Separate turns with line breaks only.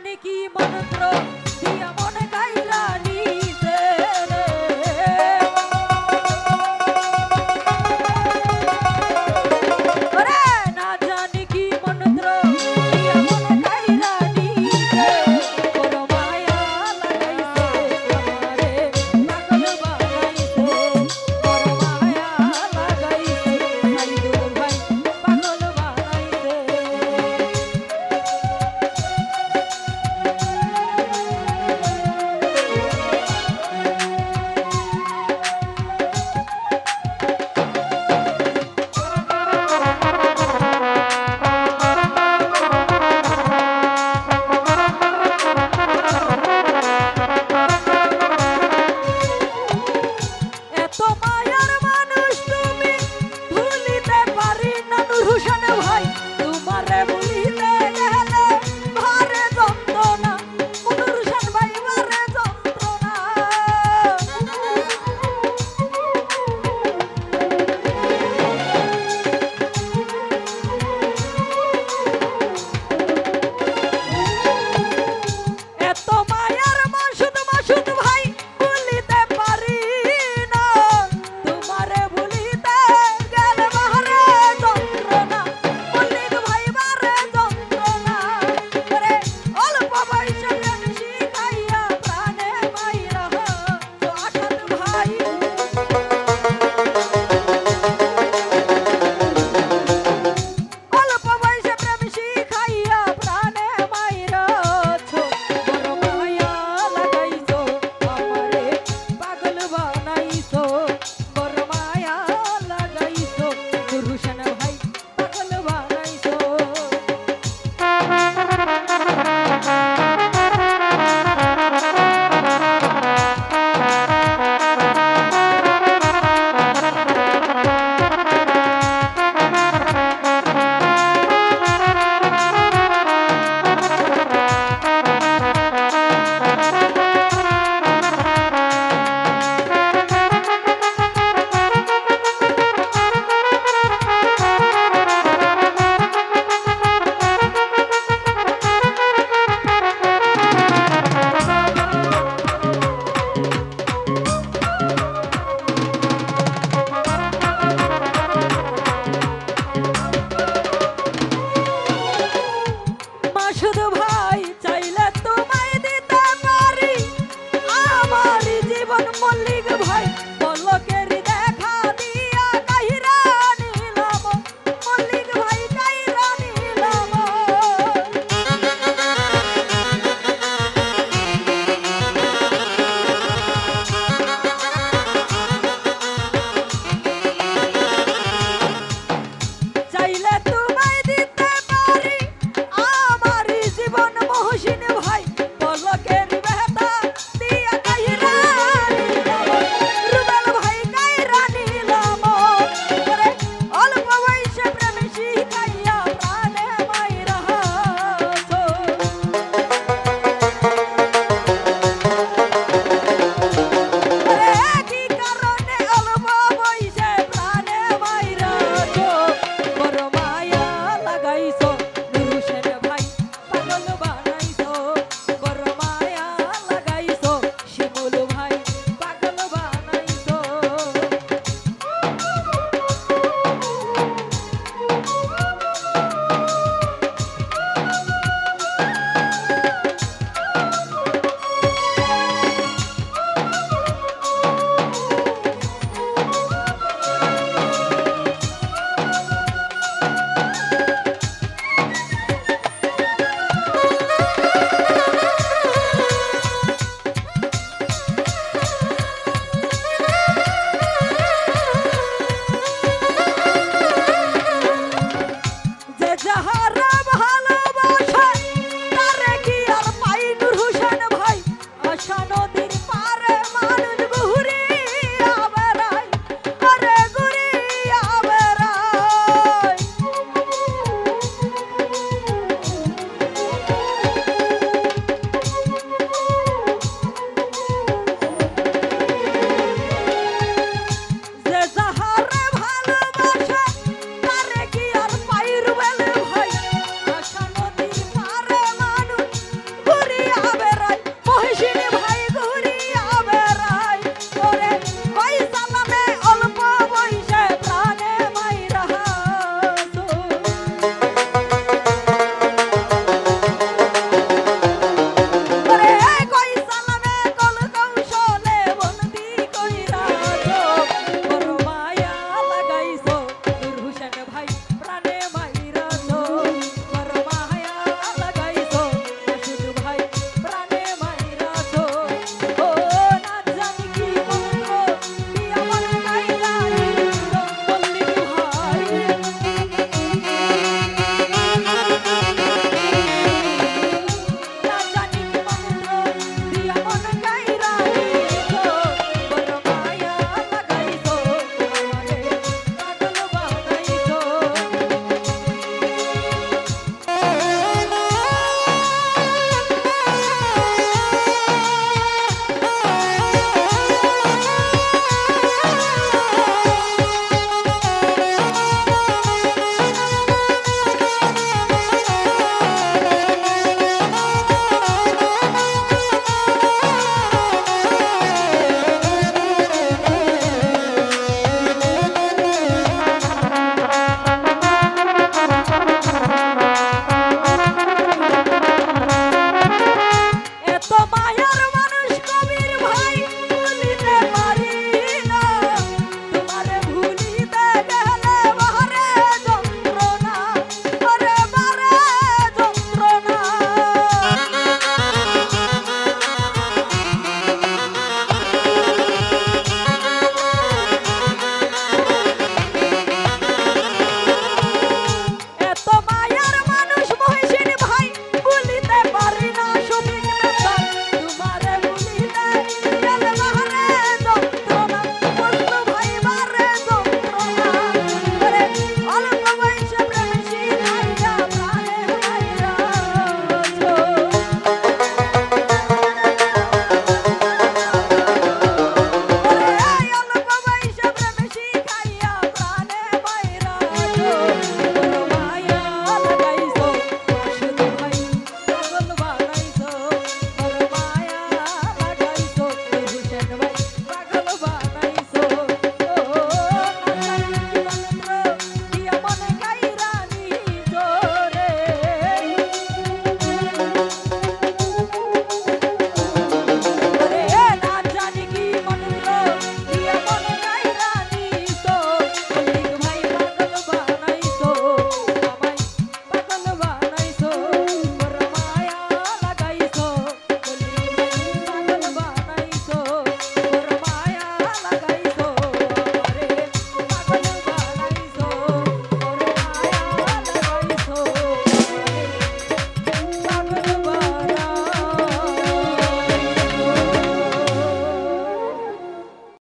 জানি কি মন্ত্র দিয়া মনে গাইলা নিতে রে। ওরে না জানি কি মন্ত্র দিয়া মনে গাইলা নিতে, বড় মায়া লাগাইছে আমারে পাগল বানাইছে, বড় মায়া লাগাইছে সাইদুর ভাই পাগল বানাইছে। এত মায়ার মানুষ তুমি ভুলিতে পারি না নূর হোসেন ভাই, তোমারে ভুলিতে গেলে ভারে যন্ত্রণা, নূর হোসেন ভাই ভারে যন্ত্রণা। এত মায়ার মাসুদ মাসুদ ভাই ভুলিতে পারি না, তোমারে ভুলিতে গেলে বারে যন্ত্রণা, মল্লিক ভাই বারে যন্ত্রণা। ওরে অল্প বয়সে প্রেম শিখাইয়া প্রাণে মাইরা আসাদ ভাই, অল্প বয়সে প্রেম শিখাইয়া প্রাণে মাইরাছো, বড় মায়া লাগাইছো আমারে পাগল বানাইছো, বড় মায়া লাগাইছো নূর হোসেন ভাই পাগল বানাইছো। মাসুদ ভাই চাইলে তোমায় দিতে পারি আমার জীবন, মল্লিক ভাই পলকের দেখা দিয়া কাহিরা নিলাম, মল্লিক ভাই কাহিরা নিলাম। চাইলে তোমায় দিতে পারি আমার জীবন, মহসিন ভাই